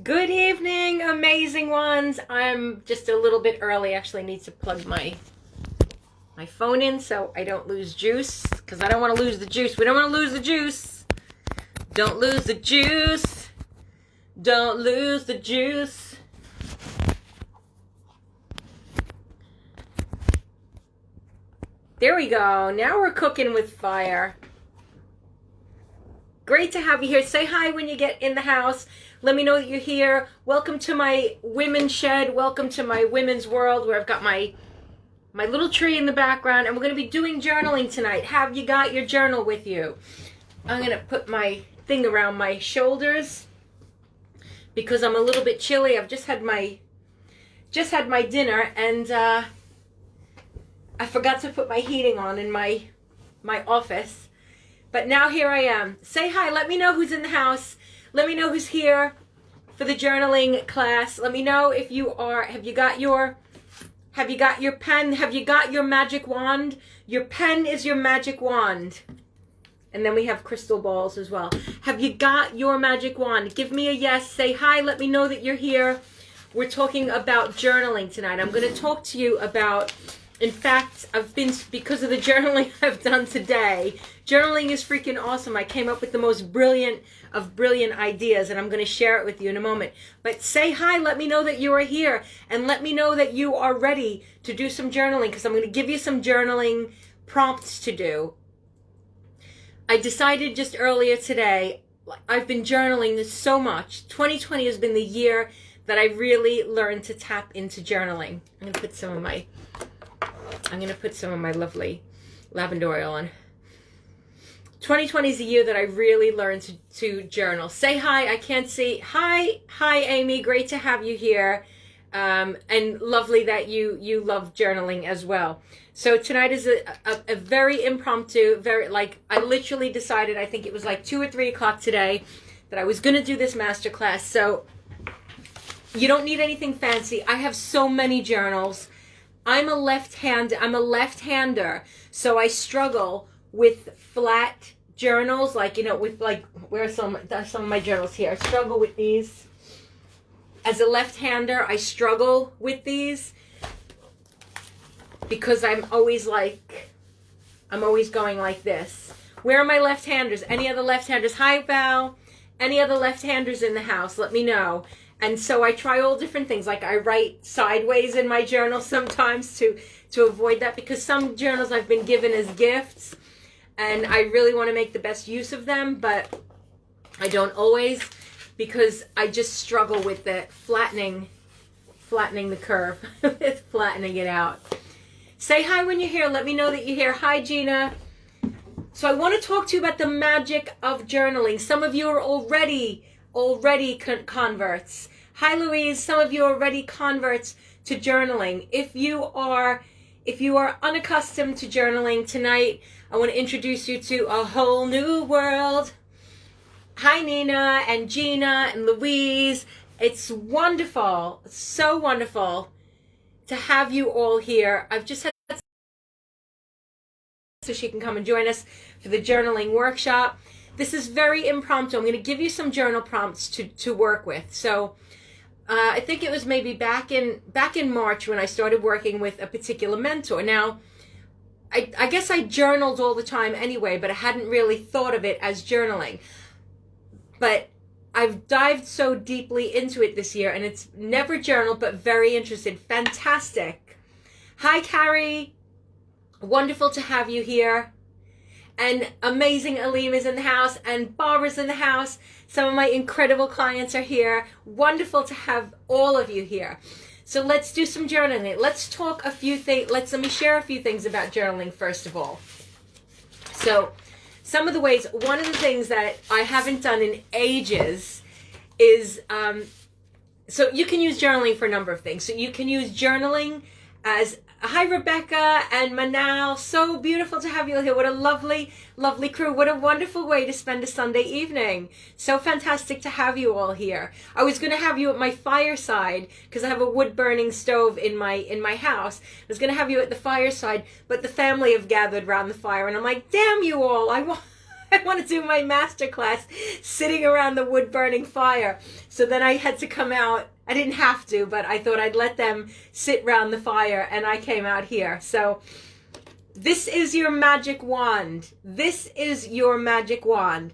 Good evening, amazing ones. I'm just a little bit early. Actually, I need to plug my phone in so I don't lose juice, because I don't want to lose the juice. We don't want to lose the juice. Don't lose the juice. Don't lose the juice. There we go. Now we're cooking with fire. Great to have you here. Say hi when you get in the house. Let me know that you're here. Welcome to my women's shed. Welcome to my women's world, where I've got my little tree in the background, and we're going to be doing journaling tonight. Have you got your journal with you? I'm going to put my thing around my shoulders because I'm a little bit chilly. I've just had my dinner, and I forgot to put my heating on in my office. But now here I am. Say hi. Let me know who's in the house. Let me know who's here for the journaling class. Let me know if you are. Have you got your pen? Have you got your magic wand? Your pen is your magic wand. And then we have crystal balls as well. Have you got your magic wand? Give me a yes. Say hi. Let me know that you're here. We're talking about journaling tonight. I'm going to talk to you about, in fact, because of the journaling I've done today. Journaling is freaking awesome. I came up with the most brilliant ideas, and I'm going to share it with you in a moment. But say hi, let me know that you are here, and let me know that you are ready to do some journaling, because I'm going to give you some journaling prompts to do. I decided just earlier today, I've been journaling this so much. 2020 has been the year that I really learned to tap into journaling. I'm going to put some of my lovely lavender oil on. 2020 is the year that I really learned to journal. Say hi. I can't see. Hi, Amy. Great to have you here. And lovely that you love journaling as well. So tonight is a very impromptu, I literally decided, I think it was like 2 or 3 o'clock today, that I was going to do this masterclass. So you don't need anything fancy. I have so many journals. I'm a left-hander, so I struggle with flat journals, where's some of my journals here. I struggle with these. As a left-hander, I struggle with these because I'm always going like this. Where are my left-handers? Any other left-handers? Hi, Val. Any other left-handers in the house? Let me know. And so I try all different things. Like I write sideways in my journal sometimes to avoid that, because some journals I've been given as gifts and I really want to make the best use of them, but I don't always, because I just struggle with the flattening the curve, flattening it out. Say hi when you're here. Let me know that you're here. Hi, Gina. So I want to talk to you about the magic of journaling. Some of you are already converts. Hi, Louise. Some of you are already converts to journaling. If you are unaccustomed to journaling, tonight I want to introduce you to a whole new world. Hi, Nina and Gina and Louise. It's wonderful, so wonderful to have you all here. I've just had so she can come and join us for the journaling workshop. This is very impromptu. I'm going to give you some journal prompts to work with. So I think it was maybe back in March when I started working with a particular mentor. Now, I guess I journaled all the time anyway, but I hadn't really thought of it as journaling. But I've dived so deeply into it this year, and it's never journaled, but very interested. Fantastic. Hi, Carrie. Wonderful to have you here. And amazing Aleem is in the house, and Barbara's in the house. Some of my incredible clients are here. Wonderful to have all of you here. So let's do some journaling. Let's talk a few things. Let me share a few things about journaling first of all. So some of the ways, one of the things that I haven't done in ages is, so you can use journaling for a number of things. So you can use journaling as, hi, Rebecca and Manal. So beautiful to have you here. What a lovely, lovely crew. What a wonderful way to spend a Sunday evening. So fantastic to have you all here. I was going to have you at my fireside because I have a wood burning stove in my house. I was going to have you at the fireside, but the family have gathered around the fire, and I'm like, damn you all. I want to do my masterclass sitting around the wood burning fire. So then I had to come out. I didn't have to, but I thought I'd let them sit around the fire, and I came out here. So this is your magic wand. This is your magic wand.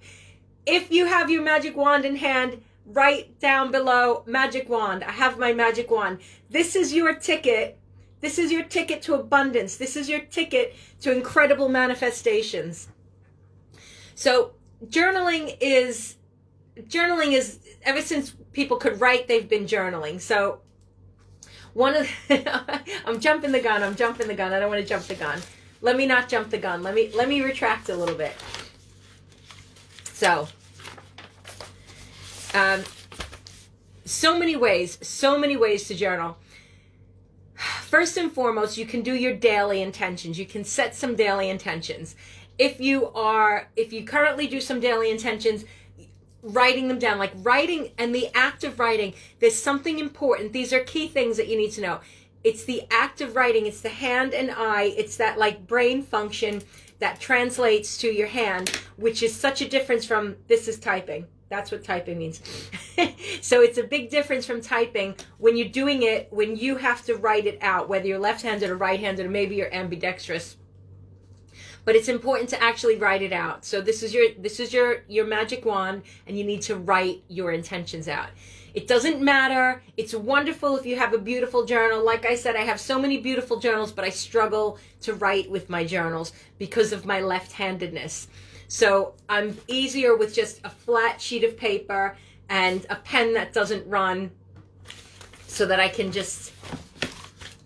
If you have your magic wand in hand, write down below, magic wand. I have my magic wand. This is your ticket. This is your ticket to abundance. This is your ticket to incredible manifestations. So journaling is, ever since people could write, they've been journaling. So I'm jumping the gun. I don't want to jump the gun. Let me not jump the gun. Let me retract a little bit. So, so many ways to journal. First and foremost, you can do your daily intentions. You can set some daily intentions. If you currently do some daily intentions, writing them down, like writing and the act of writing, there's something important. These are key things that you need to know. It's the act of writing. It's the hand and eye. It's that like brain function that translates to your hand, which is such a difference from this is typing. That's what typing means. So it's a big difference from typing when you're doing it, when you have to write it out, whether you're left-handed or right-handed, or maybe you're ambidextrous. But it's important to actually write it out. So this is your magic wand, and you need to write your intentions out. It doesn't matter. It's wonderful if you have a beautiful journal. Like I said, I have so many beautiful journals, but I struggle to write with my journals because of my left-handedness. So I'm easier with just a flat sheet of paper and a pen that doesn't run, so that I can just,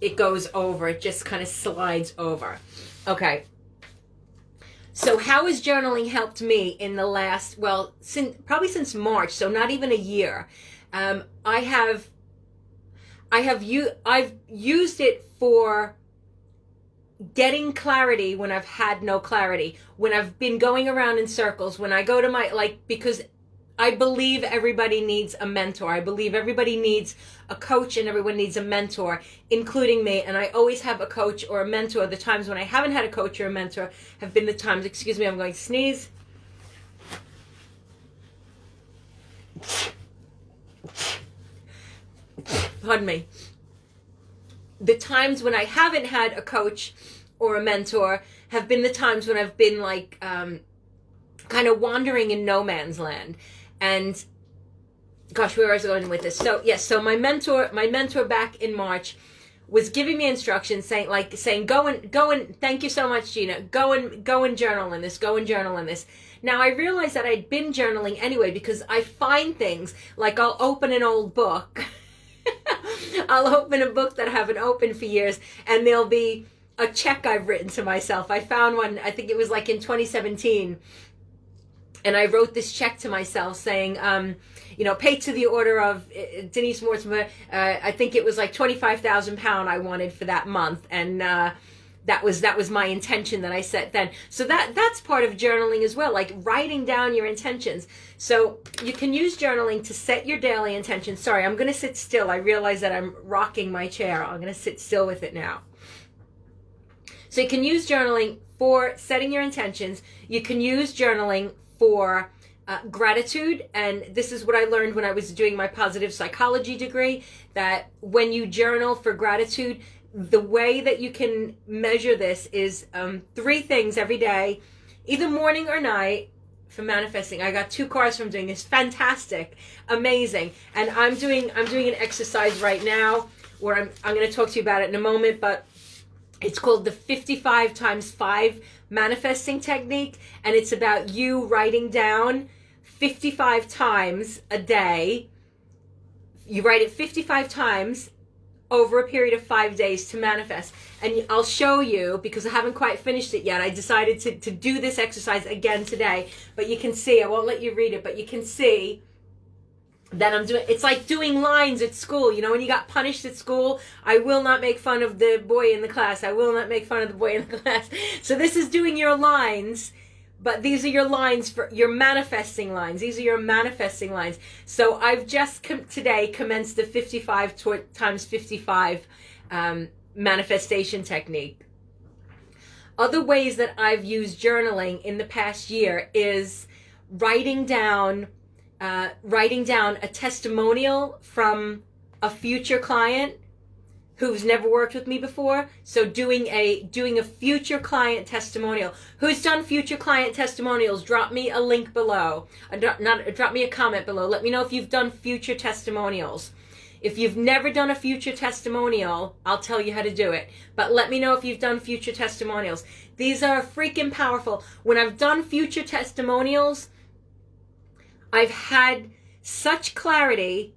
it goes over. It just kind of slides over. Okay. So how has journaling helped me in the last, probably since March, so not even a year. I've used it for getting clarity when I've had no clarity, when I've been going around in circles, when I go to because I believe everybody needs a mentor. I believe everybody needs a coach, and everyone needs a mentor, including me. And I always have a coach or a mentor. The times when I haven't had a coach or a mentor have been the times, excuse me, I'm going to sneeze. Pardon me. The times when I haven't had a coach or a mentor have been the times when I've been like kind of wandering in no man's land. And gosh, where was I going with this? So yes, so my mentor back in March was giving me instructions, saying go and thank you so much, Gina, go and journal in this. Now I realized that I'd been journaling anyway, because I find things like I'll open an old book. I'll open a book that I haven't opened for years, and there'll be a check I've written to myself. I found one, I think it was like in 2017, and I wrote this check to myself saying, paid to the order of Denise Mortimer. I think it was like £25,000 I wanted for that month, and that was my intention that I set then. So that's part of journaling as well, like writing down your intentions. So you can use journaling to set your daily intentions. Sorry, I'm going to sit still. I realize that I'm rocking my chair. I'm going to sit still with it now. So you can use journaling for setting your intentions. You can use journaling for gratitude. And this is what I learned when I was doing my positive psychology degree, that when you journal for gratitude, the way that you can measure this is 3 things every day, either morning or night, for manifesting. I got 2 cards from doing this. Fantastic, amazing. And I'm doing an exercise right now where I'm going to talk to you about it in a moment, but it's called the 55 times 5 manifesting technique, and it's about you writing down 55 times a day. You write it 55 times over a period of 5 days to manifest. And I'll show you, because I haven't quite finished it yet. I decided to do this exercise again today, but you can see, I won't let you read it, but you can see that I'm doing, it's like doing lines at school. You know, when you got punished at school, I will not make fun of the boy in the class. I will not make fun of the boy in the class. So this is doing your lines, but these are your lines for your manifesting lines. These are your manifesting lines. So I've just today commenced the 55 times 55 manifestation technique. Other ways that I've used journaling in the past year is writing down a testimonial from a future client who's never worked with me before. So doing a future client testimonial. Who's done future client testimonials? Drop me a link below. Drop me a comment below. Let me know if you've done future testimonials. If you've never done a future testimonial, I'll tell you how to do it. But let me know if you've done future testimonials. These are freaking powerful. When I've done future testimonials, I've had such clarity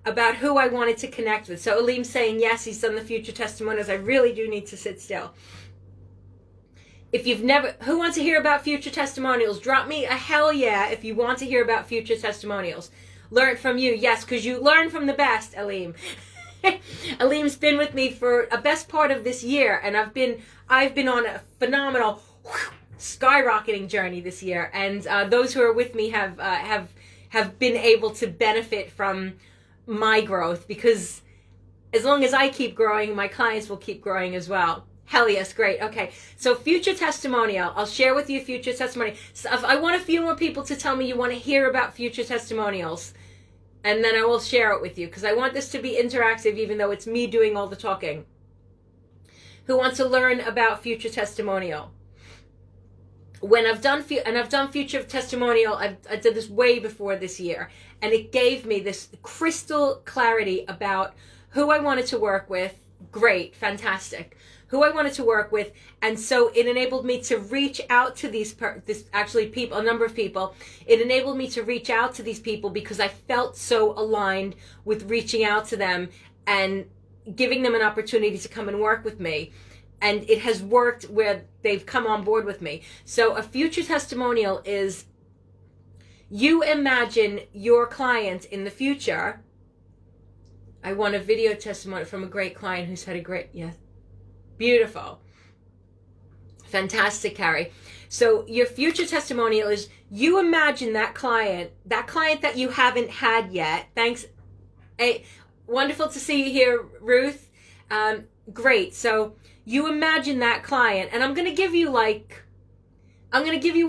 about who I wanted to connect with. So Aleem's saying, yes, he's done the future testimonials. I really do need to sit still. If you've never, who wants to hear about future testimonials? Drop me a hell yeah if you want to hear about future testimonials. Learn from you, yes, because you learn from the best, Aleem. Aleem's been with me for a best part of this year, and I've been on a phenomenal skyrocketing journey this year, and those who are with me have been able to benefit from my growth, because as long as I keep growing, my clients will keep growing as well. Hell yes, great. Okay, so future testimonial. I'll share with you future testimonial. So I want a few more people to tell me you want to hear about future testimonials, and then I will share it with you, because I want this to be interactive, even though it's me doing all the talking. Who wants to learn about future testimonial? When I've done future testimonial, I did this way before this year, and it gave me this crystal clarity about who I wanted to work with. Great, fantastic. Who I wanted to work with, and so it enabled me to reach out to a number of people. It enabled me to reach out to these people because I felt so aligned with reaching out to them and giving them an opportunity to come and work with me. And it has worked where they've come on board with me. So a future testimonial is, you imagine your client in the future. I want a video testimony from a great client who's had a great, yes. Beautiful. Fantastic, Carrie. So your future testimonial is, you imagine that client that you haven't had yet. Thanks. Hey, wonderful to see you here, Ruth. Great. So you imagine that client, and I'm going to give you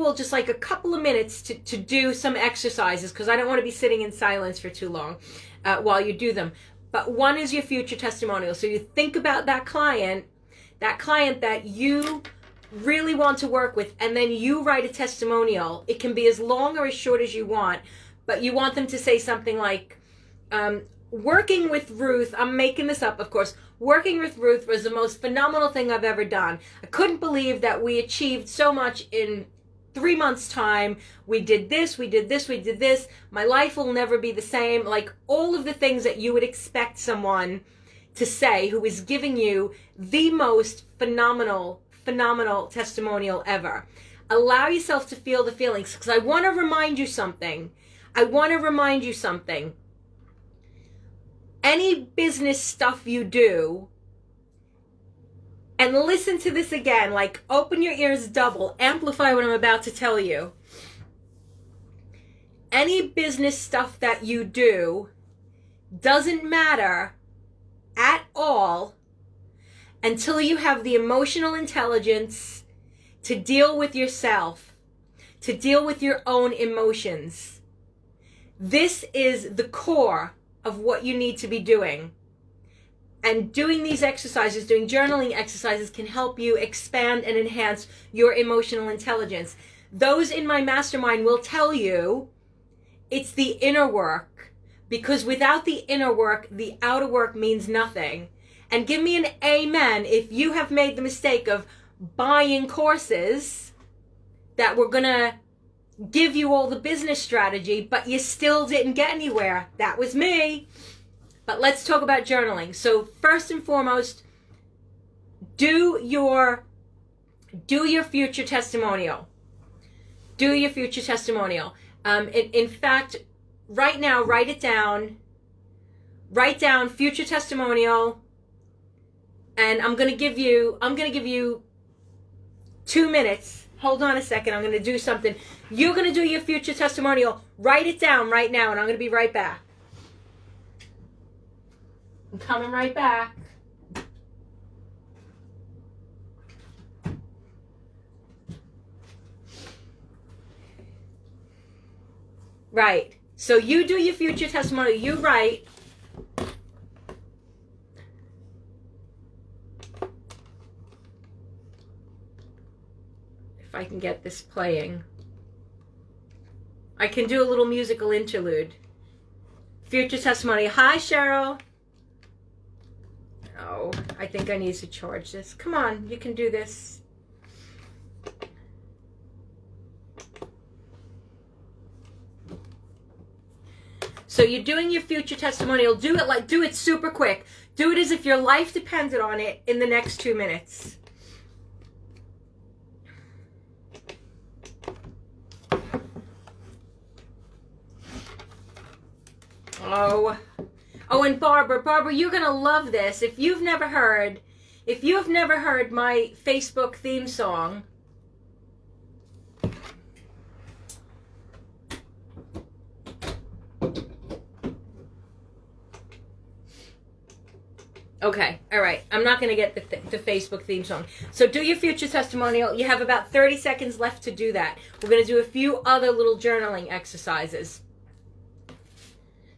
all just like a couple of minutes to do some exercises, because I don't want to be sitting in silence for too long while you do them. But one is your future testimonial. So you think about that client that you really want to work with, and then you write a testimonial. It can be as long or as short as you want, but you want them to say something like, working with Ruth, I'm making this up, of course, working with Ruth was the most phenomenal thing I've ever done. I couldn't believe that we achieved so much in 3 months' time. We did this, we did this, we did this. My life will never be the same. Like all of the things that you would expect someone to say who is giving you the most phenomenal testimonial ever. Allow yourself to feel the feelings, because I want to remind you something. Any business stuff you do, and listen to this again, like open your ears double, amplify what I'm about to tell you. Any business stuff that you do doesn't matter at all until you have the emotional intelligence to deal with yourself, to deal with your own emotions. This is the core of what you need to be doing. And doing these exercises, doing journaling exercises, can help you expand and enhance your emotional intelligence. Those in my mastermind will tell you it's the inner work, because without the inner work, the outer work means nothing. And give me an amen if you have made the mistake of buying courses that were going to give you all the business strategy, but you still didn't get anywhere. That was me. But let's talk about journaling. So first and foremost, do your future testimonial. Do your future testimonial. In fact, right now, write it down. Write down future testimonial. And I'm gonna give you 2 minutes. Hold on a second. I'm going to do something. You're going to do your future testimonial. Write it down right now, and I'm going to be right back. I'm coming right back. Right. So you do your future testimonial. You write. If I can get this playing. I can do a little musical interlude. Future testimony. Hi, Cheryl. Oh, I think I need to charge this. Come on, you can do this. So you're doing your future testimonial. Do it super quick. Do it as if your life depended on it in the next 2 minutes. Oh, and Barbara, you're gonna love this. If you've never heard my Facebook theme song, okay, all right. I'm not gonna get the Facebook theme song. So do your future testimonial. You have about 30 seconds left to do that. We're gonna do a few other little journaling exercises.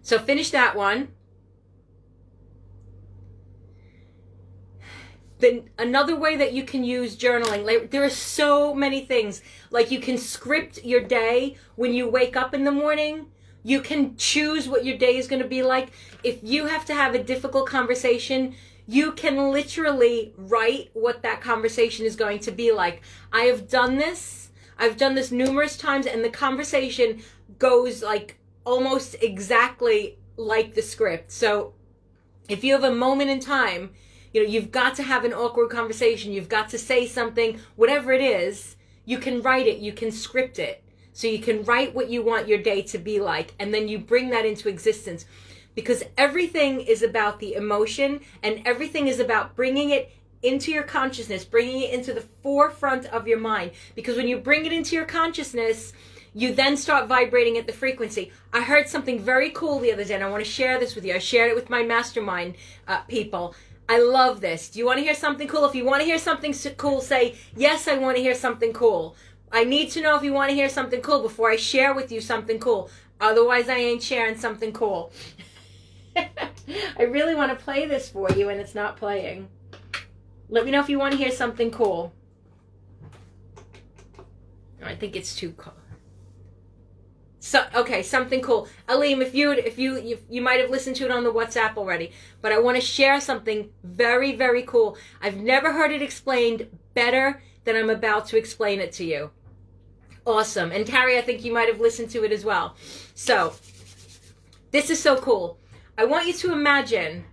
So finish that one. Then another way that you can use journaling, like, there are so many things. Like, you can script your day when you wake up in the morning. You can choose what your day is going to be like. If you have to have a difficult conversation, you can literally write what that conversation is going to be like. I have done this. I've done this numerous times, and the conversation goes like almost exactly like the script. So if you have a moment in time, you've got to have an awkward conversation, you've got to say something, whatever it is, you can write it, you can script it. So you can write what you want your day to be like, and then you bring that into existence. Because everything is about the emotion, and everything is about bringing it into your consciousness, bringing it into the forefront of your mind. Because when you bring it into your consciousness, you then start vibrating at the frequency. I heard something very cool the other day, and I want to share this with you. I shared it with my mastermind people. I love this. Do you want to hear something cool? If you want to hear something cool, say, yes, I want to hear something cool. I need to know if you want to hear something cool before I share with you something cool. Otherwise, I ain't sharing something cool. I really want to play this for you, and it's not playing. Let me know if you want to hear something cool. I think it's too cool. So, okay, something cool. Aleem, if you might have listened to it on the WhatsApp already, but I want to share something very, very cool. I've never heard it explained better than I'm about to explain it to you. Awesome. And Carrie, I think you might have listened to it as well. So, this is so cool. I want you to imagine,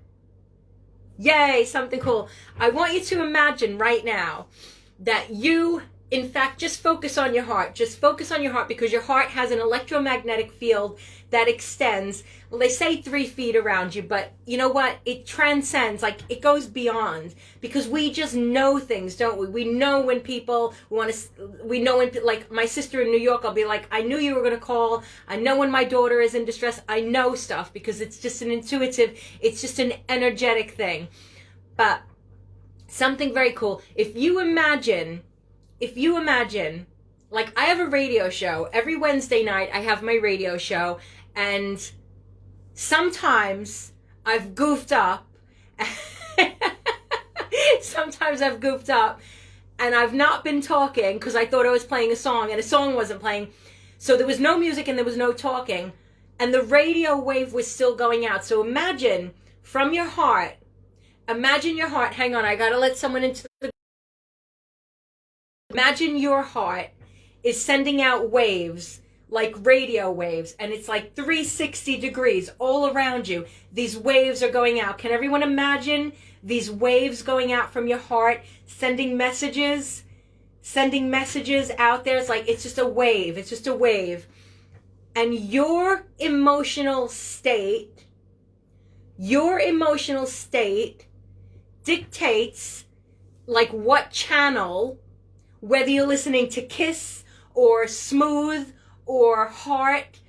yay, something cool. I want you to imagine right now that you, in fact, just focus on your heart. Just focus on your heart, because your heart has an electromagnetic field that extends, well, they say 3 feet around you, but you know what? It transcends, like, it goes beyond, because we just know things, don't we? We know when people we know when, like, my sister in New York, I'll be like, I knew you were going to call. I know when my daughter is in distress. I know stuff, because it's just an intuitive, it's just an energetic thing. But something very cool. If you imagine, like, I have a radio show. Every Wednesday night, I have my radio show, and sometimes I've goofed up. And I've not been talking because I thought I was playing a song, and a song wasn't playing. So there was no music and there was no talking, and the radio wave was still going out. So imagine from your heart, hang on, I gotta let someone into the... Imagine your heart is sending out waves, like radio waves, and it's like 360 degrees all around you. These waves are going out. Can everyone imagine these waves going out from your heart, sending messages out there? It's like, it's just a wave. And your emotional state dictates, like, what channel, whether you're listening to Kiss or Smooth or Heart,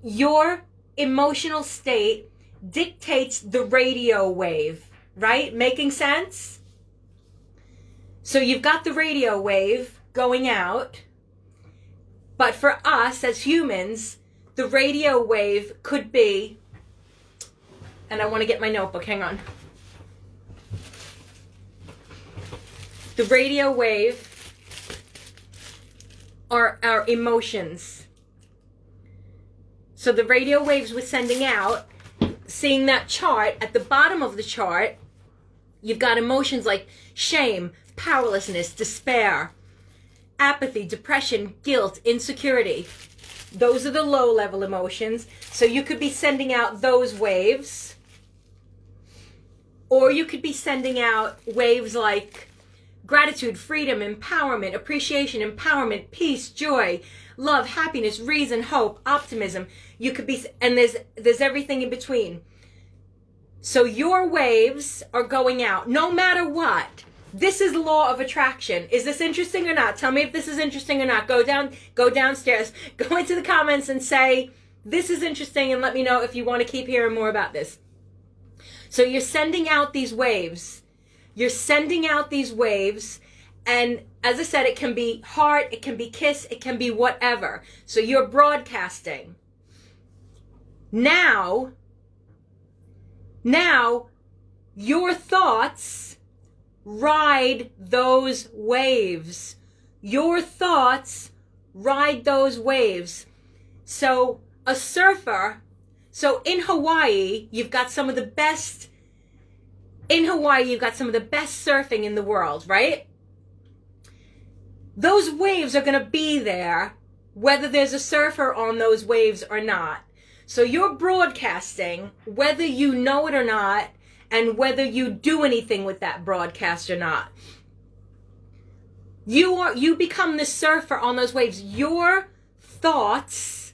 your emotional state dictates the radio wave, right? Making sense? So you've got the radio wave going out, But for us as humans, the radio wave could be, and I want to get my notebook, hang on. The radio wave are our emotions. So the radio waves we're sending out, seeing that chart, at the bottom of the chart, you've got emotions like shame, powerlessness, despair, apathy, depression, guilt, insecurity. Those are the low-level emotions. So you could be sending out those waves. Or you could be sending out waves like gratitude, freedom, empowerment, appreciation, empowerment, peace, joy, love, happiness, reason, hope, optimism. You could be, and there's everything in between. So your waves are going out no matter what. This is law of attraction. Is this interesting or not? Tell me if this is interesting or not. Go downstairs, go into the comments and say, this is interesting, and let me know if you want to keep hearing more about this. So you're sending out these waves. You're sending out these waves, and as I said, it can be heart, it can be kiss, it can be whatever. So you're broadcasting. Now, your thoughts ride those waves. Your thoughts ride those waves. So a surfer, so in Hawaii, you've got some of the best surfing in the world, right? Those waves are going to be there whether there's a surfer on those waves or not. So you're broadcasting whether you know it or not, and whether you do anything with that broadcast or not. You become the surfer on those waves. Your thoughts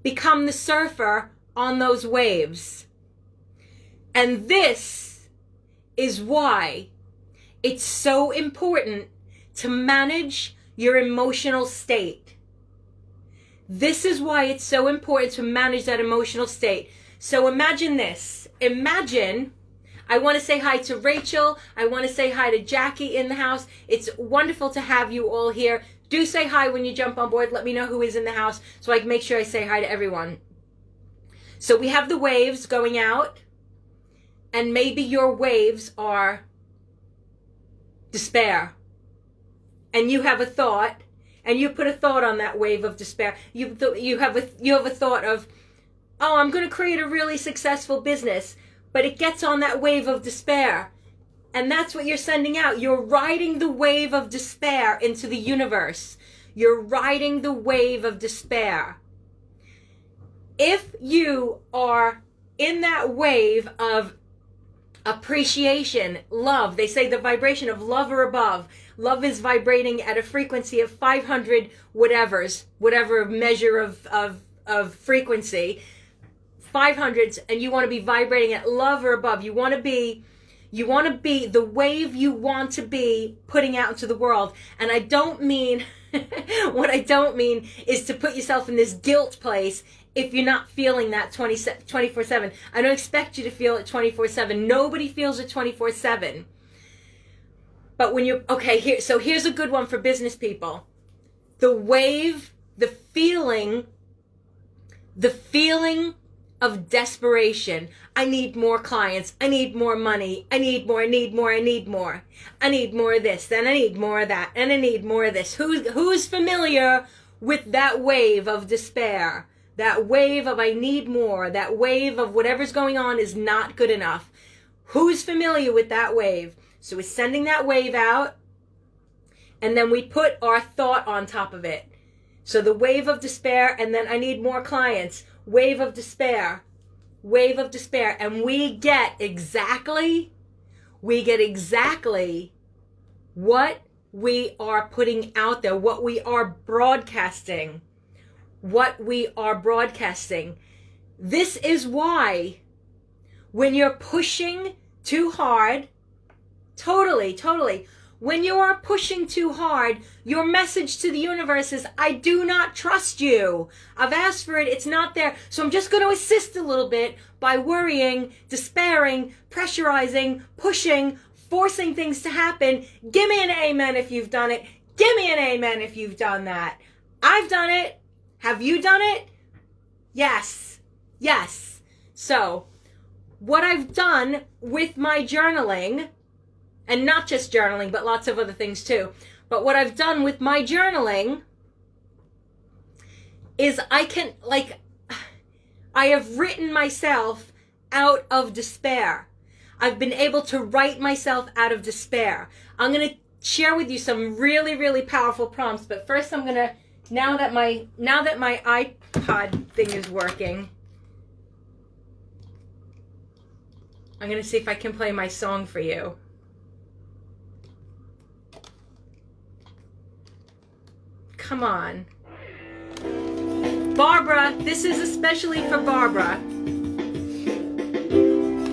become the surfer on those waves. And this is why it's so important to manage your emotional state. This is why it's so important to manage that emotional state. So imagine this. Imagine, I want to say hi to Rachel. I want to say hi to Jackie in the house. It's wonderful to have you all here. Do say hi when you jump on board. Let me know who is in the house so I can make sure I say hi to everyone. So we have the waves going out, and maybe your waves are despair. And you have a thought, and you put a thought on that wave of despair. You have a thought of, oh, I'm going to create a really successful business. But it gets on that wave of despair. And that's what you're sending out. You're riding the wave of despair into the universe. You're riding the wave of despair. If you are in that wave of appreciation, love, they say the vibration of love or above. Love is vibrating at a frequency of 500 whatever measure of frequency. 500s, and you want to be vibrating at love or above. You want to be the wave you want to be putting out into the world. And I don't mean, what I don't mean is to put yourself in this guilt place if you're not feeling that 24/7. I don't expect you to feel it 24/7. Nobody feels it 24/7. But when you're, okay, here's a good one for business people. The wave, the feeling of desperation. I need more clients. I need more money. I need more. I need more of this. Then I need more of that. And I need more of this. Who's familiar with that wave of despair? That wave of I need more. That wave of whatever's going on is not good enough. Who's familiar with that wave? So we're sending that wave out, and then we put our thought on top of it. So the wave of despair, and then I need more clients. Wave of despair, and we get exactly what we are putting out there, what we are broadcasting. This is why when you're pushing too hard, totally, when you are pushing too hard, your message to the universe is, I do not trust you. I've asked for it, it's not there. So I'm just going to assist a little bit by worrying, despairing, pressurizing, pushing, forcing things to happen. Give me an amen if you've done it. Give me an amen if you've done that. I've done it. Have you done it? Yes. Yes. So, what I've done with my journaling, and not just journaling, but lots of other things too, but what I've done with my journaling is I have written myself out of despair. I've been able to write myself out of despair. I'm going to share with you some really, really powerful prompts, but first I'm going to, now that my iPod thing is working, I'm going to see if I can play my song for you. Come on. Barbara, this is especially for Barbara.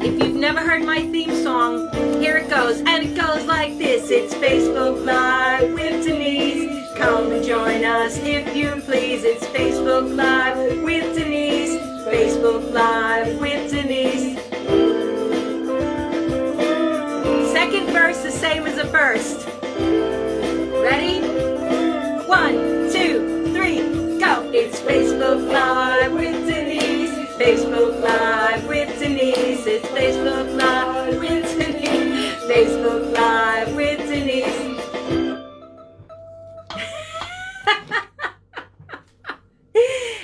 If you've never heard my theme song, here it goes. And it goes like this. It's Facebook Live with Denise. Come and join us if you please. It's Facebook Live with Denise. Facebook Live with Denise. Second verse the same as the first. Ready? 1, 2, 3, go! It's Facebook Live with Denise. Facebook Live with Denise. It's Facebook Live with Denise. Facebook Live with Denise.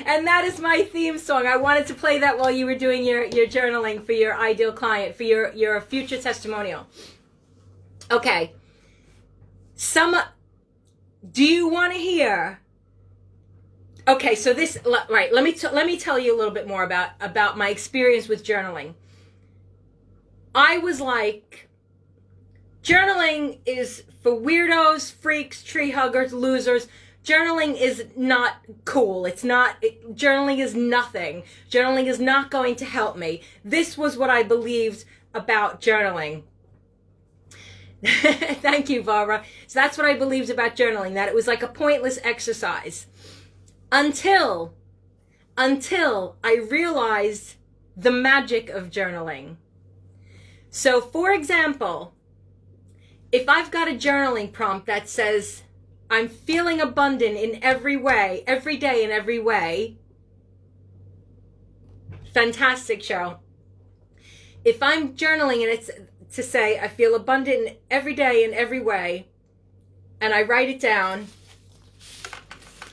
And that is my theme song. I wanted to play that while you were doing your journaling for your ideal client, for your future testimonial. Okay. Do you want to hear? Okay, so this, right, let me tell you a little bit more about my experience with journaling. I was like, journaling is for weirdos, freaks, tree huggers, losers. Journaling is not cool. Journaling is nothing. Journaling is not going to help me. This was what I believed about journaling. Thank you, Barbara. So that's what I believed about journaling, that it was like a pointless exercise. Until I realized the magic of journaling. So, for example, if I've got a journaling prompt that says, I'm feeling abundant in every way, every day in every way. Fantastic, Cheryl. If I'm journaling and it's to say, I feel abundant every day in every way, and I write it down,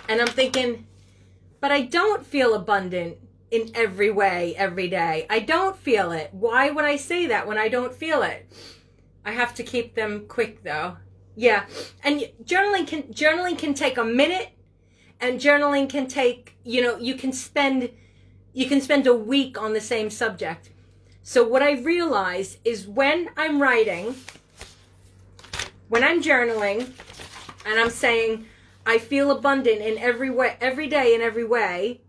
and I'm thinking, but I don't feel abundant in every way, every day. I don't feel it. Why would I say that when I don't feel it? I have to keep them quick, though. Yeah, and journaling can take a minute, and journaling can take, you can spend a week on the same subject. So what I realize is when I'm writing, when I'm journaling, and I'm saying, I feel abundant in every way, every day in every way,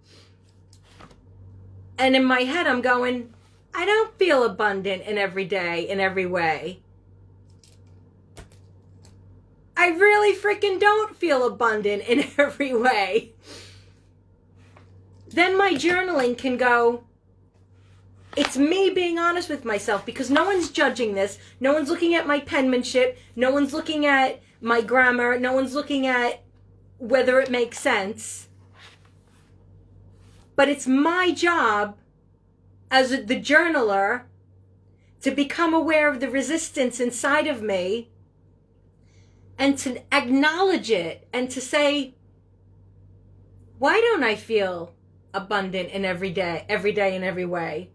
and in my head I'm going, I don't feel abundant in every day in every way. I really freaking don't feel abundant in every way. Then my journaling can go, it's me being honest with myself, because no one's judging this. No one's looking at my penmanship. No one's looking at my grammar. No one's looking at whether it makes sense. But it's my job as the journaler to become aware of the resistance inside of me and to acknowledge it and to say, why don't I feel abundant in every day in every way?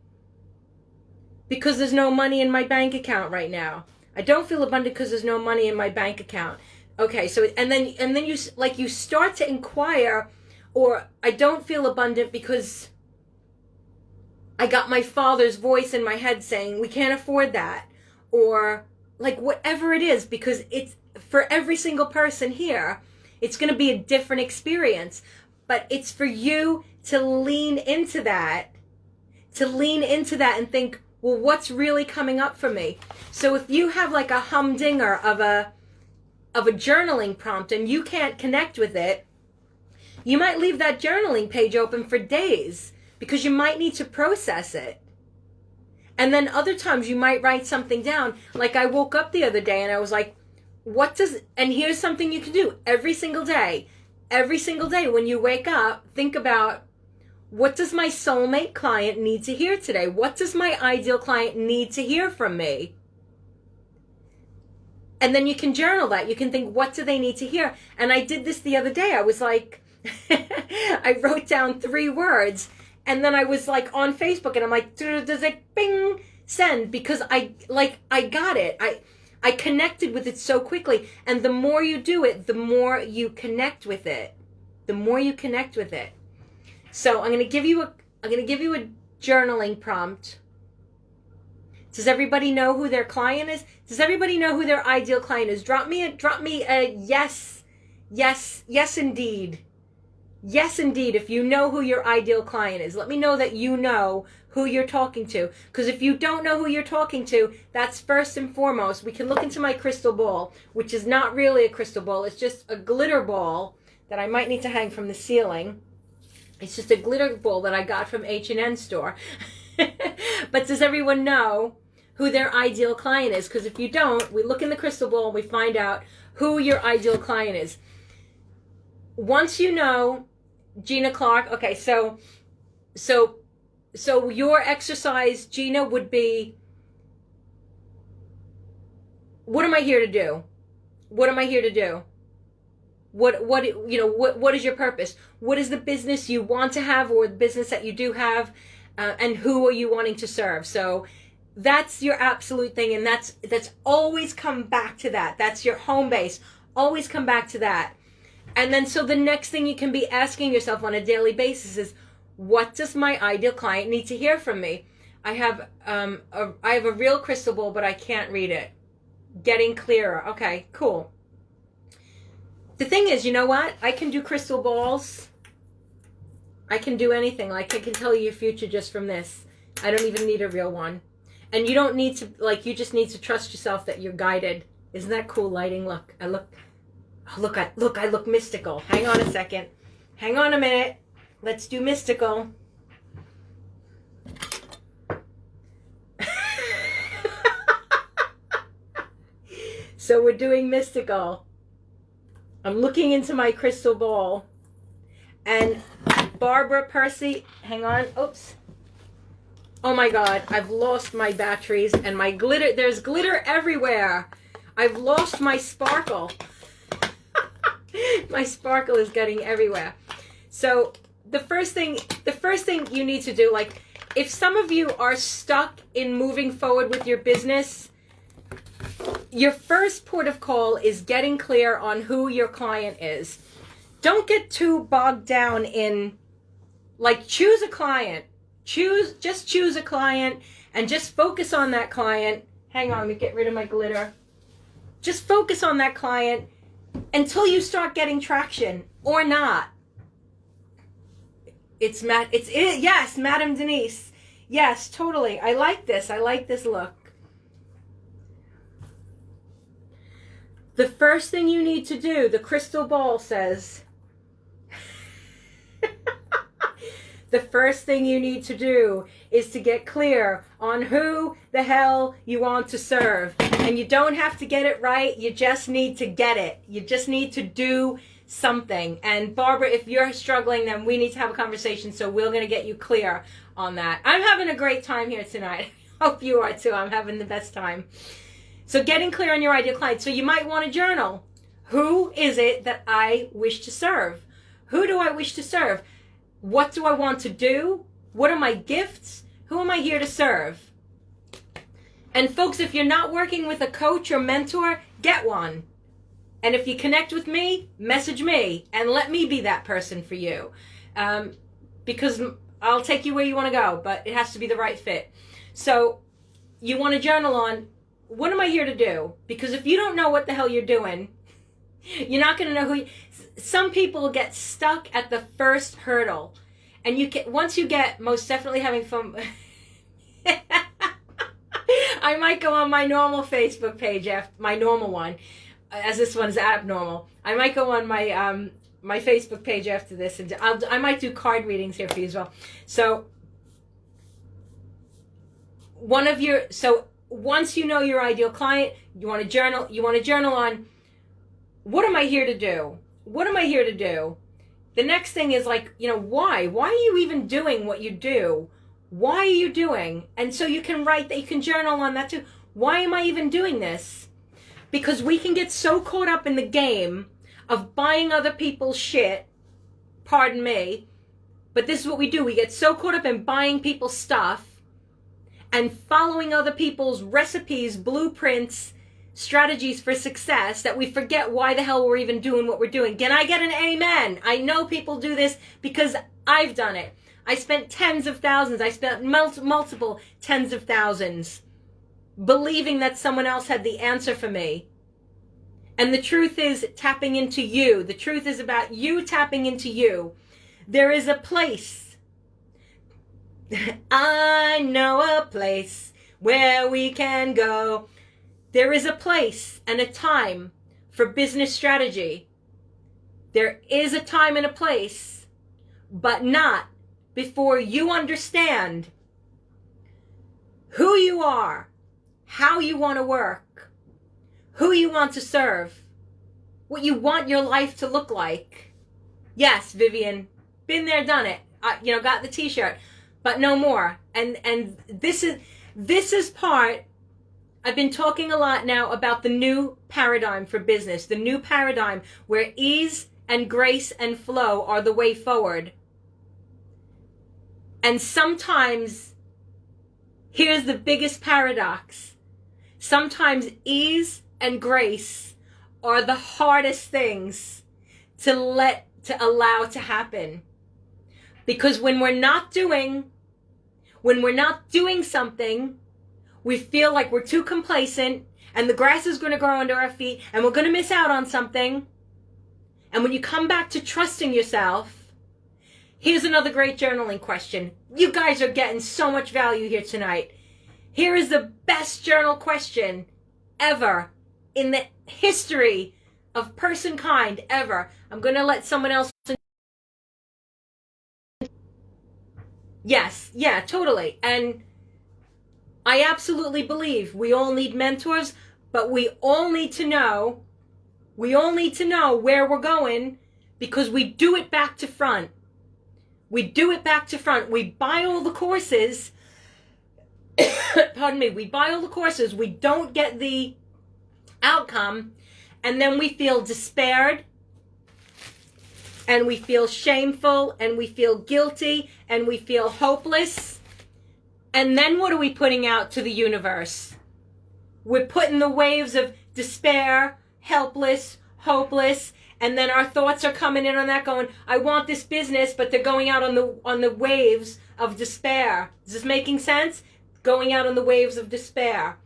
Because there's no money in my bank account right now. I don't feel abundant because there's no money in my bank account. Okay, so and then you start to inquire, or I don't feel abundant because I got my father's voice in my head saying we can't afford that, or like whatever it is, because it's for every single person here, it's going to be a different experience, but it's for you to lean into that and think, well, what's really coming up for me? So if you have like a humdinger of a journaling prompt and you can't connect with it, you might leave that journaling page open for days because you might need to process it. And then other times you might write something down. Like I woke up the other day and I was like, and here's something you can do every single day. every single day when you wake up, think about, what does my soulmate client need to hear today? What does my ideal client need to hear from me? And then you can journal that. You can think, what do they need to hear? And I did this the other day. I was like, I wrote down 3 words, and then I was like on Facebook, and I'm like, does it bing, send, because I got it. I connected with it so quickly. And the more you do it, the more you connect with it. The more you connect with it. So I'm going to give you a journaling prompt. Does everybody know who their client is? Does everybody know who their ideal client is? Drop me a yes indeed. Yes indeed, if you know who your ideal client is. Let me know that you know who you're talking to. Because if you don't know who you're talking to, that's first and foremost. We can look into my crystal ball, which is not really a crystal ball. It's just a glitter ball that I might need to hang from the ceiling. It's just a glitter ball that I got from H&N store. But does everyone know who their ideal client is? Because if you don't, we look in the crystal ball and we find out who your ideal client is. Once you know, Gina Clark, okay, so your exercise, Gina, would be, what am I here to do? What am I here to do? What is your purpose? What is the business you want to have, or the business that you do have, and who are you wanting to serve? So that's your absolute thing, and that's always come back to that. That's your home base. Always come back to that. And then so the next thing you can be asking yourself on a daily basis is, what does my ideal client need to hear from me? I have a real crystal ball, but I can't read it. Getting clearer. Okay, cool. The thing is, you know what? I can do crystal balls. I can do anything. Like, I can tell you your future just from this. I don't even need a real one. And you don't need to, like, you just need to trust yourself that you're guided. Isn't that cool lighting? Look, I look mystical. Hang on a second. Hang on a minute. Let's do mystical. So we're doing mystical. I'm looking into my crystal ball, and Barbara Percy, hang on, oops. Oh my God, I've lost my batteries and my glitter. There's glitter everywhere. I've lost my sparkle. My sparkle is getting everywhere. So the first thing you need to do, like, if some of you are stuck in moving forward with your business, your first port of call is getting clear on who your client is. Don't get too bogged down in, like, choose a client. Just choose a client and just focus on that client. Hang on, let me get rid of my glitter. Just focus on that client until you start getting traction, or not. Yes, Madam Denise. Yes, totally. I like this. I like this look. The first thing you need to do, the crystal ball says, the first thing you need to do is to get clear on who the hell you want to serve. And you don't have to get it right. You just need to get it. You just need to do something. And Barbara, if you're struggling, then we need to have a conversation. So we're going to get you clear on that. I'm having a great time here tonight. Hope you are too. I'm having the best time. So getting clear on your ideal client. So you might want to journal. Who is it that I wish to serve? Who do I wish to serve? What do I want to do? What are my gifts? Who am I here to serve? And folks, if you're not working with a coach or mentor, get one. And if you connect with me, message me and let me be that person for you. Because I'll take you where you want to go, but it has to be the right fit. So you want to journal on, what am I here to do? Because if you don't know what the hell you're doing, you're not going to know who some people get stuck at the first hurdle. And once you get most definitely having fun. I might go on my normal Facebook page, after my normal one, as this one's abnormal. I might go on my my Facebook page after this, and I might do card readings here for you as well. So once you know your ideal client, you want to journal. You want to journal on, what am I here to do? What am I here to do? The next thing is like, why? Why are you even doing what you do? Why are you doing? And so you can write that, you can journal on that too. Why am I even doing this? Because we can get so caught up in the game of buying other people's shit, pardon me, but this is what we do. We get so caught up in buying people's stuff and following other people's recipes, blueprints, strategies for success that we forget why the hell we're even doing what we're doing. Can I get an amen? I know people do this because I've done it. I spent tens of thousands. I spent multiple tens of thousands believing that someone else had the answer for me. And the truth is tapping into you. The truth is about you tapping into you. There is a place. I know a place where we can go. There is a place and a time for business strategy. There is a time and a place, but not before you understand who you are, how you want to work, who you want to serve, what you want your life to look like. Yes, Vivian, been there, done it. Got the t-shirt, but no more. And this is part. I've been talking a lot now about the new paradigm for business, the new paradigm where ease and grace and flow are the way forward. And sometimes, here's the biggest paradox. Sometimes ease and grace are the hardest things to allow to happen. Because when we're not doing something, we feel like we're too complacent and the grass is going to grow under our feet and we're going to miss out on something. And when you come back to trusting yourself, here's another great journaling question. You guys are getting so much value here tonight. Here is the best journal question ever in the history of personkind ever. I'm going to let someone else. Yes, yeah, totally. And I absolutely believe we all need mentors, but we all need to know where we're going because we do it back to front. We do it back to front. We buy all the courses. Pardon me. We buy all the courses. We don't get the outcome. And then we feel despaired. And we feel shameful. And we feel guilty. And we feel hopeless. And then what are we putting out to the universe? We're putting the waves of despair, helpless, hopeless, and then our thoughts are coming in on that going, I want this business, but they're going out on the waves of despair. Is this making sense? Going out on the waves of despair.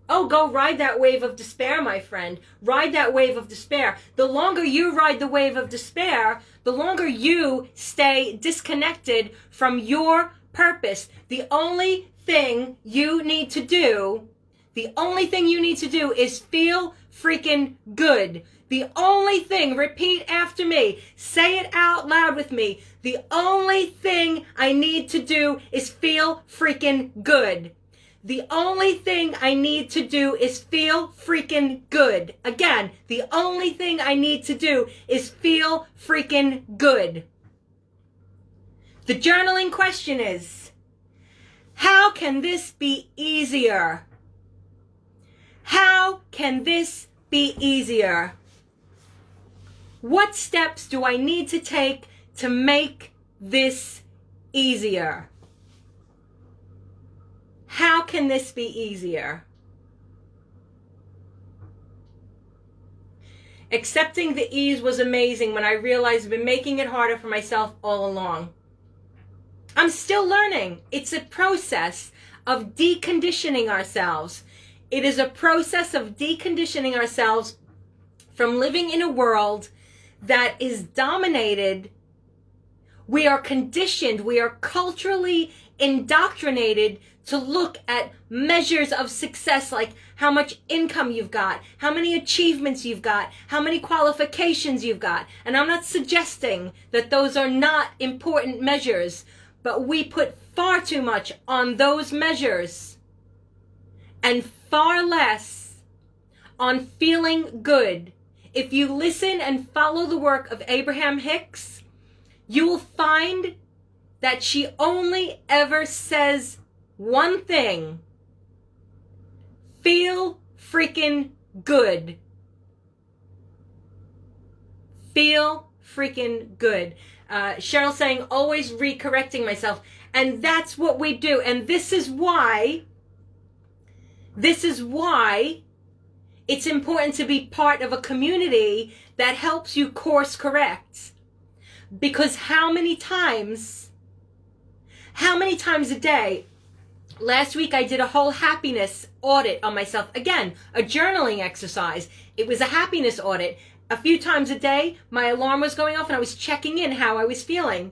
Oh, go ride that wave of despair, my friend. Ride that wave of despair. The longer you ride the wave of despair, the longer you stay disconnected from your purpose. The only thing you need to do is feel freaking good. The only thing, repeat after me, say it out loud with me. The only thing I need to do is feel freaking good. The only thing I need to do is feel freaking good. Again, the only thing I need to do is feel freaking good. The journaling question is, how can this be easier? How can this be easier? What steps do I need to take to make this easier? How can this be easier? Accepting the ease was amazing when I realized I've been making it harder for myself all along. I'm still learning. It's a process of deconditioning ourselves. It is a process of deconditioning ourselves from living in a world that is dominated. We are conditioned, we are culturally indoctrinated to look at measures of success like how much income you've got, how many achievements you've got, how many qualifications you've got. And I'm not suggesting that those are not important measures, but we put far too much on those measures and far less on feeling good. If you listen and follow the work of Abraham Hicks, you will find that she only ever says one thing: feel freaking good. Feel freaking good. Cheryl saying, always recorrecting myself. And that's what we do. And this is why it's important to be part of a community that helps you course correct. Because how many times a day, last week I did a whole happiness audit on myself. Again, a journaling exercise. It was a happiness audit. A few times a day, my alarm was going off and I was checking in how I was feeling.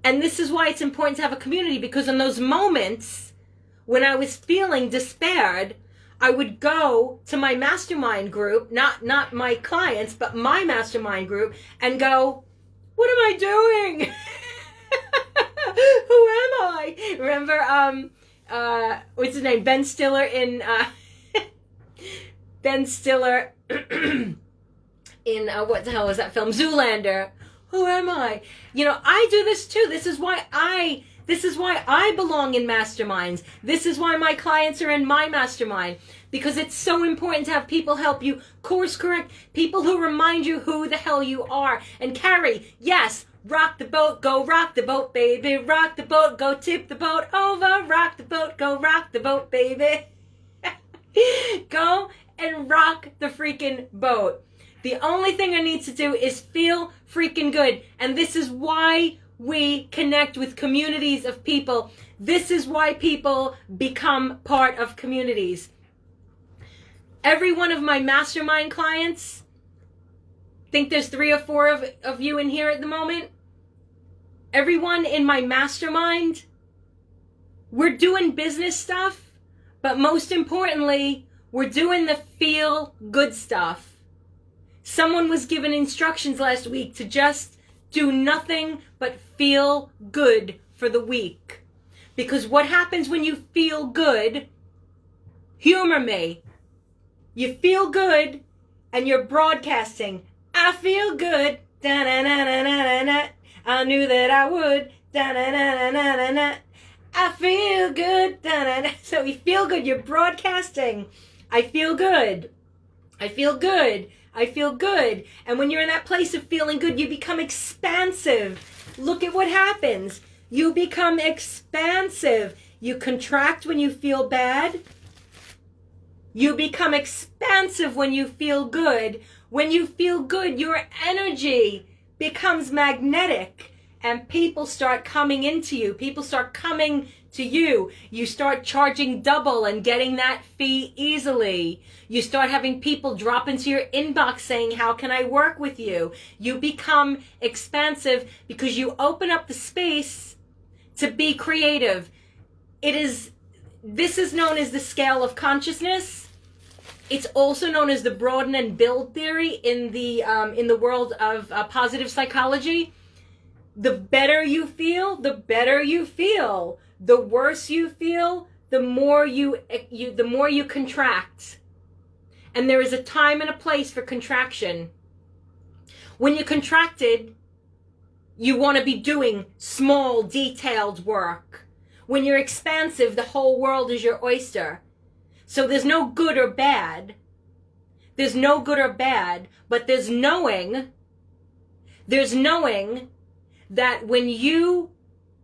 And this is why it's important to have a community, because in those moments when I was feeling despaired, I would go to my mastermind group, not my clients, but my mastermind group, and go, what am I doing? Who am I? Remember, what's his name? Ben Stiller in, in what the hell is that film? Zoolander. Who am I? You know, I do this too. This is why I belong in masterminds. This is why my clients are in my mastermind. Because it's so important to have people help you course correct. People who remind you who the hell you are. And Carrie, yes, rock the boat, go rock the boat, baby. Rock the boat, go tip the boat over. Rock the boat, go rock the boat, baby. Go and rock the freaking boat. The only thing I need to do is feel freaking good. And this is why we connect with communities of people. This is why people become part of communities. Every one of my mastermind clients, I think there's 3 or 4 of you in here at the moment. Everyone in my mastermind, we're doing business stuff, but most importantly, we're doing the feel good stuff. Someone was given instructions last week to just do nothing but feel good for the week. Because what happens when you feel good, humor me, you feel good and you're broadcasting, I feel good, da-na-na-na-na-na-na, I knew that I would, da-na-na-na-na-na-na, I feel good, da-na-na. So you feel good, you're broadcasting, I feel good, I feel good, I feel good. And when you're in that place of feeling good, you become expansive. Look at what happens. You become expansive. You contract when you feel bad. You become expansive when you feel good. When you feel good, your energy becomes magnetic. And people start coming into you. People start coming to you. You start charging double and getting that fee easily. You start having people drop into your inbox saying, how can I work with you? You become expansive because you open up the space to be creative. This is known as the scale of consciousness. It's also known as the broaden and build theory in the world of positive psychology. The better you feel, the better you feel. The worse you feel, the more you contract. And there is a time and a place for contraction. When you're contracted, you want to be doing small, detailed work. When you're expansive, the whole world is your oyster. So there's no good or bad. There's no good or bad, but there's knowing that when you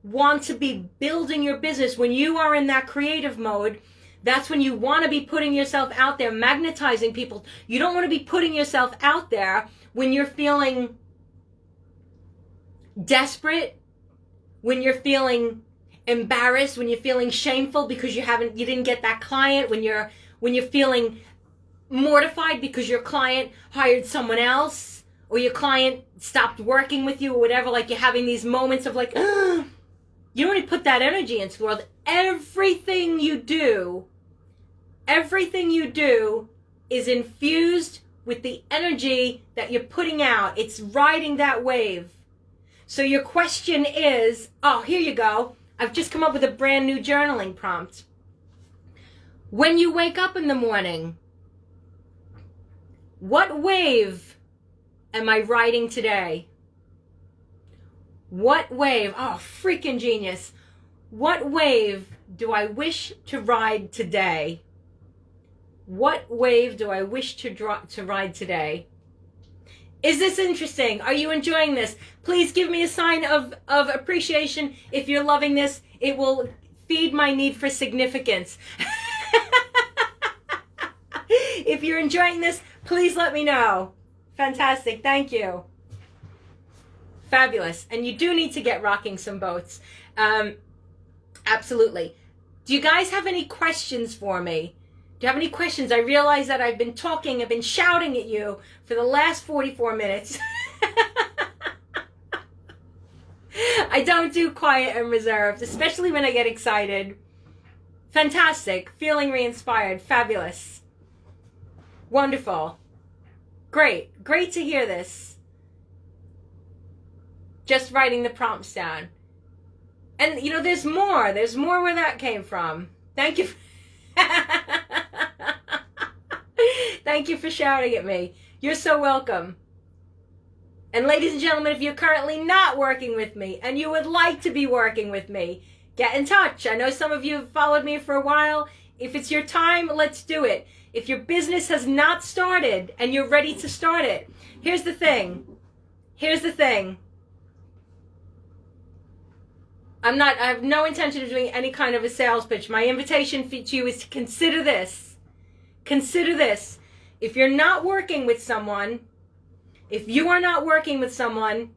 want to be building your business, when you are in that creative mode, that's when you want to be putting yourself out there, magnetizing people. You don't want to be putting yourself out there when you're feeling desperate, when you're feeling embarrassed, when you're feeling shameful because you didn't get that client, when you're feeling mortified because your client hired someone else or your client stopped working with you or whatever, like you're having these moments of like, ugh. You don't want to put that energy into the world. Everything you do is infused with the energy that you're putting out. It's riding that wave. So your question is, oh, here you go. I've just come up with a brand new journaling prompt. When you wake up in the morning, what wave am I riding today? What wave, oh, freaking genius. What wave do I wish to ride today? What wave do I wish to ride today? Is this interesting? Are you enjoying this? Please give me a sign of appreciation if you're loving this. It will feed my need for significance. If you're enjoying this, please let me know. Fantastic. Thank you. Fabulous. And you do need to get rocking some boats. Absolutely. Do you guys have any questions for me? Do you have any questions? I realize that I've been talking, I've been shouting at you for the last 44 minutes. I don't do quiet and reserved, especially when I get excited. Fantastic. Feeling re-inspired. Fabulous. Wonderful. Great. Great to hear this. Just writing the prompts down. And, you know, there's more. There's more where that came from. Thank you. Thank you for shouting at me. You're so welcome. And ladies and gentlemen, if you're currently not working with me and you would like to be working with me, get in touch. I know some of you have followed me for a while. If it's your time, let's do it. If your business has not started and you're ready to start it, here's the thing. Here's the thing. I have no intention of doing any kind of a sales pitch. My invitation to you is to consider this. Consider this. If you're not working with someone, if you are not working with someone,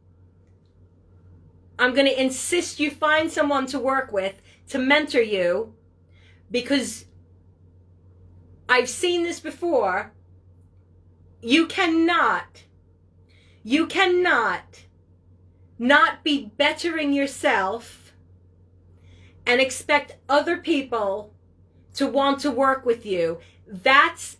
I'm going to insist you find someone to work with, to mentor you, because I've seen this before. You cannot not be bettering yourself and expect other people to want to work with you. That's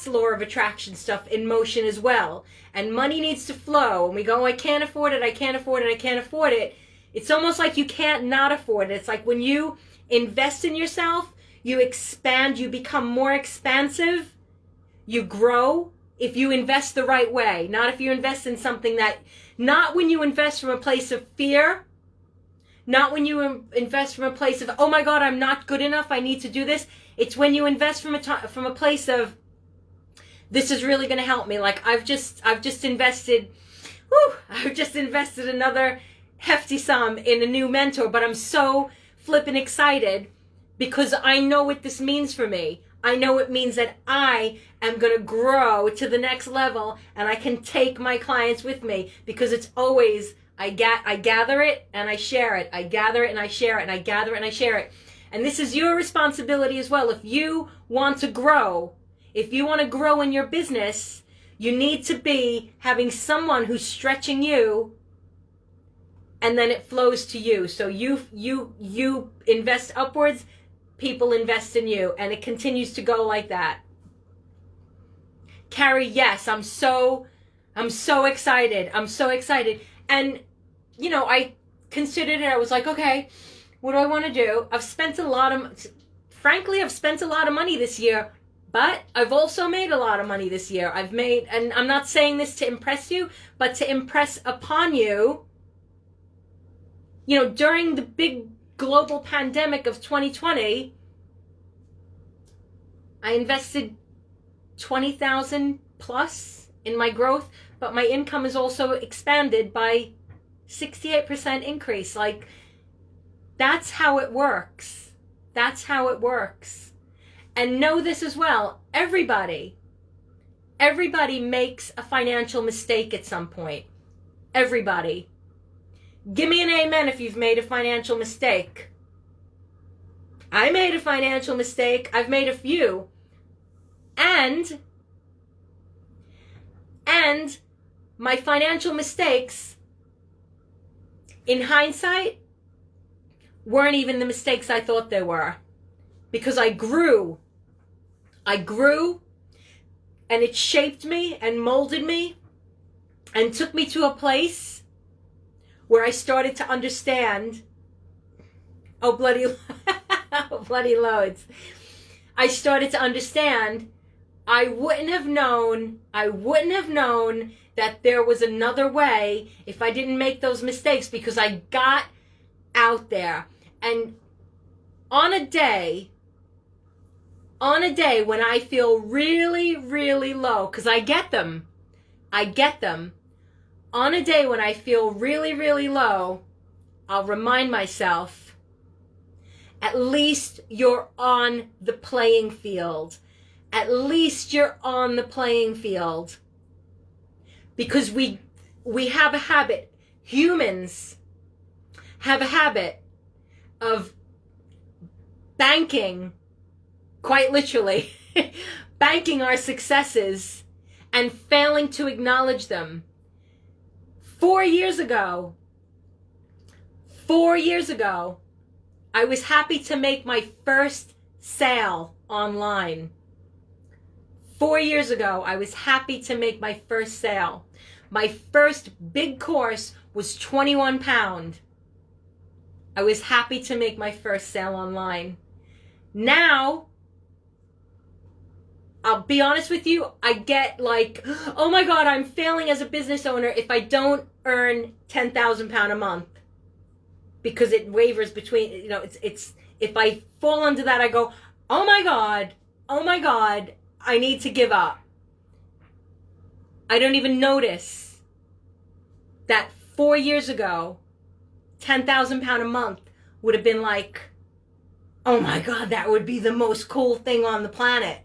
law of attraction stuff in motion as well. And money needs to flow. And we go, I can't afford it, I can't afford it, I can't afford it. It's almost like you can't not afford it. It's like when you invest in yourself, you expand, you become more expansive, you grow if you invest the right way. Not if you invest in something that, not when you invest from a place of fear, not when you invest from a place of, oh my God, I'm not good enough, I need to do this. It's when you invest from a place of, this is really going to help me. Like I've just invested another hefty sum in a new mentor, but I'm so flippin' excited because I know what this means for me. I know it means that I am going to grow to the next level and I can take my clients with me, because it's always, I gather it and I share it. I gather it and I share it, and I gather it and I share it. And this is your responsibility as well. If you want to grow, if you want to grow in your business, you need to be having someone who's stretching you, and then it flows to you. So you invest upwards, people invest in you, and it continues to go like that. Carrie, yes, I'm so excited. I'm so excited. And, you know, I considered it. I was like, okay, what do I want to do? I've spent a lot of money this year, but I've also made a lot of money this year. And I'm not saying this to impress you, but to impress upon you, you know, during the big global pandemic of 2020, I invested 20,000 plus in my growth, but my income is also expanded by 68% increase. Like, that's how it works. That's how it works. And know this as well. Everybody makes a financial mistake at some point. Everybody. Give me an amen if you've made a financial mistake. I made a financial mistake. I've made a few. And my financial mistakes, in hindsight, weren't even the mistakes I thought they were. Because I grew. And it shaped me and molded me and took me to a place where I started to understand, oh bloody loads. I started to understand I wouldn't have known that there was another way if I didn't make those mistakes, because I got out there. And on a day when I feel really, really low, because I get them. On a day when I feel really, really low, I'll remind myself, at least you're on the playing field. At least you're on the playing field. Because we have a habit, humans have a habit of banking, quite literally, banking our successes and failing to acknowledge them. 4 years ago, I was happy to make my first sale online. 4 years ago, I was happy to make my first sale. My first big course was £21. I was happy to make my first sale online. Now, I'll be honest with you, I get like, oh my God, I'm failing as a business owner if I don't earn £10,000 a month. Because it wavers between, it's if I fall under that, I go, oh my God, I need to give up. I don't even notice that 4 years ago, £10,000 a month would have been like, oh my God, that would be the most cool thing on the planet.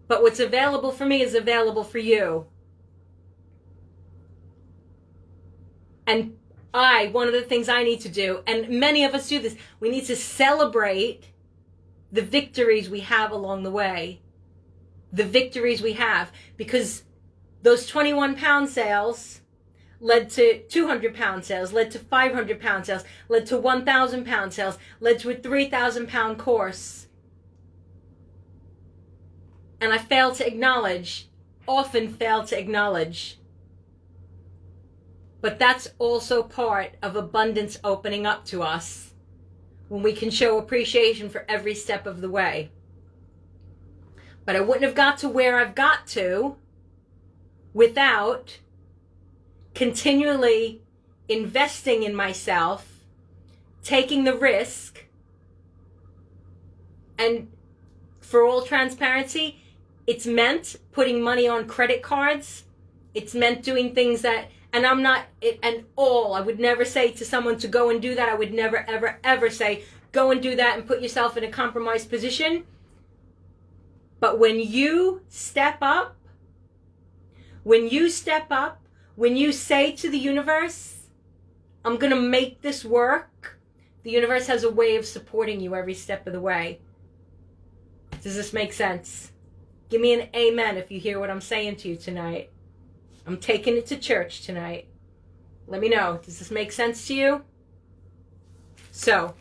But what's available for me is available for you. And one of the things I need to do, and many of us do this, we need to celebrate the victories we have along the way. The victories we have. Because those £21 sales led to £200 sales, led to £500 sales, led to £1,000 sales, led to a £3,000 course. And I often fail to acknowledge. But that's also part of abundance opening up to us, when we can show appreciation for every step of the way. But I wouldn't have got to where I've got to without continually investing in myself, taking the risk, and for all transparency, it's meant putting money on credit cards. It's meant doing things that, and I'm not, I would never say to someone to go and do that. I would never, ever, ever say, go and do that and put yourself in a compromised position. But when you step up, when you say to the universe, I'm going to make this work, the universe has a way of supporting you every step of the way. Does this make sense? Give me an amen if you hear what I'm saying to you tonight. I'm taking it to church tonight. Let me know. Does this make sense to you? So,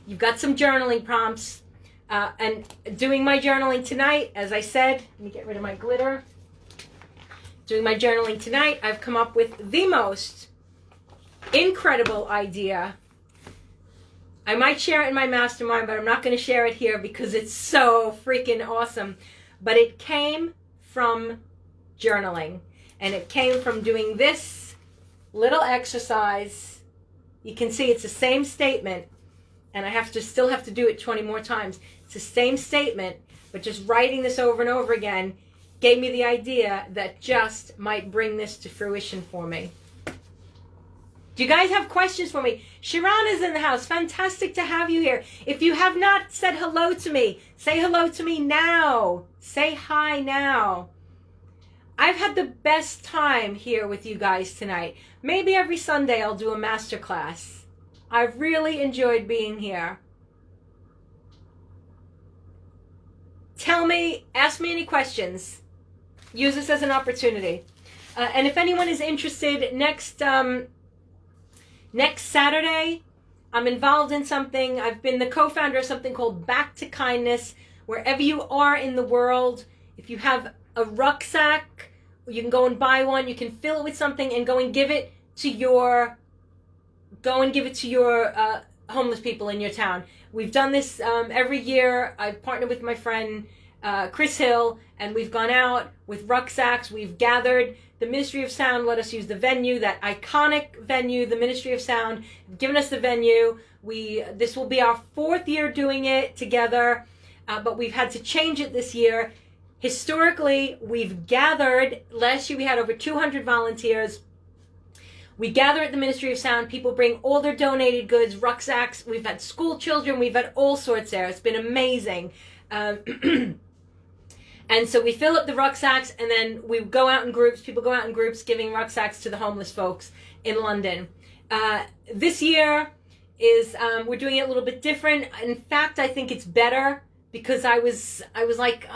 you've got some journaling prompts. And doing my journaling tonight, as I said, let me get rid of my glitter. Doing my journaling tonight, I've come up with the most incredible idea. I might share it in my mastermind, but I'm not going to share it here because it's so freaking awesome. But it came from journaling. And it came from doing this little exercise. You can see it's the same statement. And I still have to do it 20 more times. It's the same statement, but just writing this over and over again gave me the idea that just might bring this to fruition for me. Do you guys have questions for me? Sharon is in the house. Fantastic to have you here. If you have not said hello to me, say hello to me now. Say hi now. I've had the best time here with you guys tonight. Maybe every Sunday I'll do a masterclass. I've really enjoyed being here. Tell me, ask me any questions. Use this as an opportunity. And if anyone is interested, next Saturday, I'm involved in something. I've been the co-founder of something called Back to Kindness. Wherever you are in the world, if you have a rucksack, you can go and buy one. You can fill it with something and go and give it to your homeless people in your town. We've done this every year. I've partnered with my friend Chris Hill, and we've gone out with rucksacks. We've gathered. The Ministry of Sound let us use the venue, that iconic venue. The Ministry of Sound given us the venue. This will be our 4th year doing it together, but we've had to change it this year. Historically, we've gathered. Last year we had over 200 volunteers. We gather at the Ministry of Sound. People bring all their donated goods, rucksacks. We've had school children. We've had all sorts there. It's been amazing. And so we fill up the rucksacks, and then we go out in groups. People go out in groups giving rucksacks to the homeless folks in London. This year is we're doing it a little bit different. In fact, I think it's better because I was like,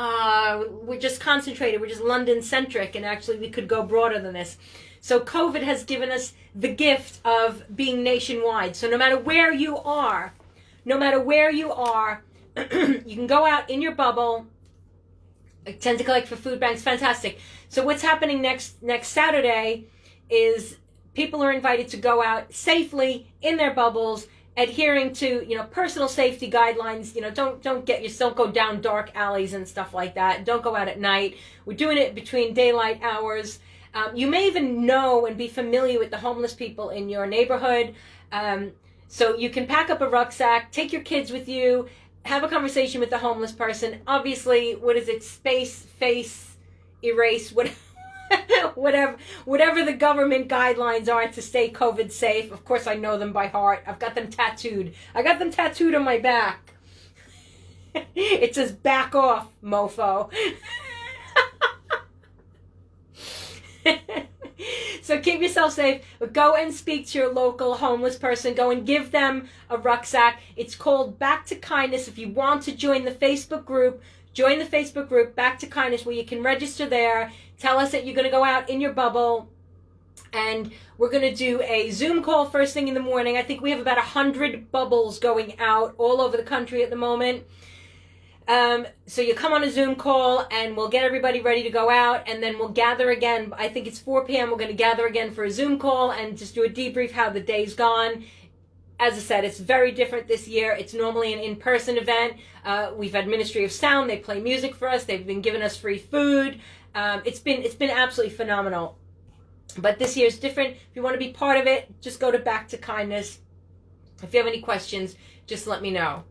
we're just concentrated. We're just London centric, and actually we could go broader than this. So COVID has given us the gift of being nationwide. So no matter where you are, you can go out in your bubble. I tend to collect for food banks. Fantastic. So what's happening next Saturday is people are invited to go out safely in their bubbles, adhering to, personal safety guidelines. Don't go down dark alleys and stuff like that. Don't go out at night. We're doing it between daylight hours. You may even know and be familiar with the homeless people in your neighborhood. So you can pack up a rucksack, take your kids with you, have a conversation with the homeless person. Obviously, what is it? Space, face, erase, whatever the government guidelines are to stay COVID safe. Of course, I know them by heart. I've got them tattooed. I got them tattooed on my back. It says, "Back off, mofo." So keep yourself safe, but go and speak to your local homeless person. Go and give them a rucksack. It's called Back to Kindness. If you want to join the Facebook group, join the Facebook group, Back to Kindness, where you can register there. Tell us that you're going to go out in your bubble, and we're going to do a Zoom call first thing in the morning. I think we have about 100 bubbles going out all over the country at the moment. So you come on a Zoom call, and we'll get everybody ready to go out, and then we'll gather again. I think it's 4 p.m. We're going to gather again for a Zoom call and just do a debrief how the day's gone. As I said, it's very different this year. It's normally an in-person event. We've had Ministry of Sound. They play music for us. They've been giving us free food. It's been absolutely phenomenal. But this year's different. If you want to be part of it, just go to Back to Kindness. If you have any questions, just let me know.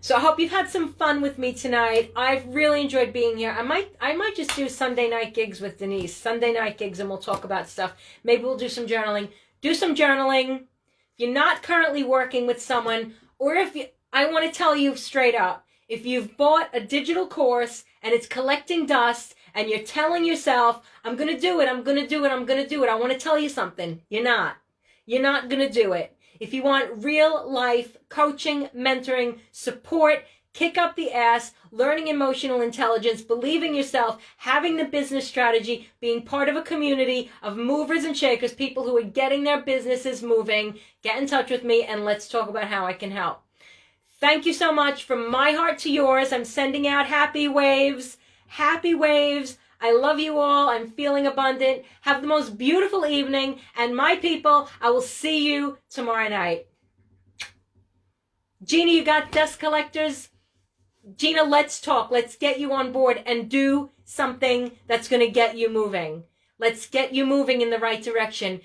So I hope you've had some fun with me tonight. I've really enjoyed being here. I might just do Sunday night gigs with Denise. Sunday night gigs, and we'll talk about stuff. Maybe we'll do some journaling. Do some journaling. If you're not currently working with someone, or I want to tell you straight up, if you've bought a digital course and it's collecting dust and you're telling yourself, I'm going to do it, I'm going to do it, I'm going to do it, I want to tell you something. You're not. You're not going to do it. If you want real life coaching, mentoring, support, kick up the ass, learning emotional intelligence, believing yourself, having the business strategy, being part of a community of movers and shakers, people who are getting their businesses moving, get in touch with me and let's talk about how I can help. Thank you so much. From my heart to yours, I'm sending out happy waves. Happy waves. I love you all. I'm feeling abundant. Have the most beautiful evening. And my people, I will see you tomorrow night. Gina, you got dust collectors? Gina, let's talk. Let's get you on board and do something that's going to get you moving. Let's get you moving in the right direction.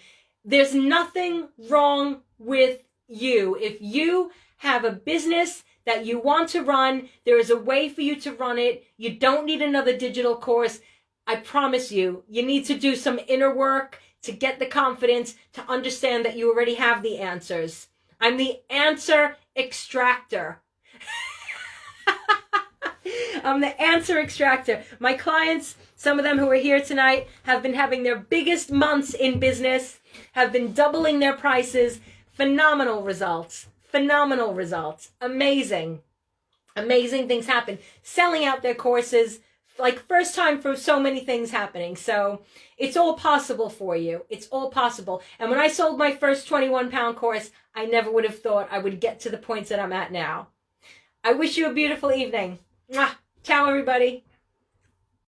There's nothing wrong with you. If you have a business that you want to run, there is a way for you to run it. You don't need another digital course. I promise you, you need to do some inner work to get the confidence to understand that you already have the answers. I'm the answer extractor. I'm the answer extractor. My clients, some of them who are here tonight, have been having their biggest months in business, have been doubling their prices. Phenomenal results. Phenomenal results. Amazing. Amazing things happen. Selling out their courses. Like first time for so many things happening. So it's all possible for you. It's all possible. And when I sold my first 21-pound course, I never would have thought I would get to the points that I'm at now. I wish you a beautiful evening. Mwah. Ciao, everybody.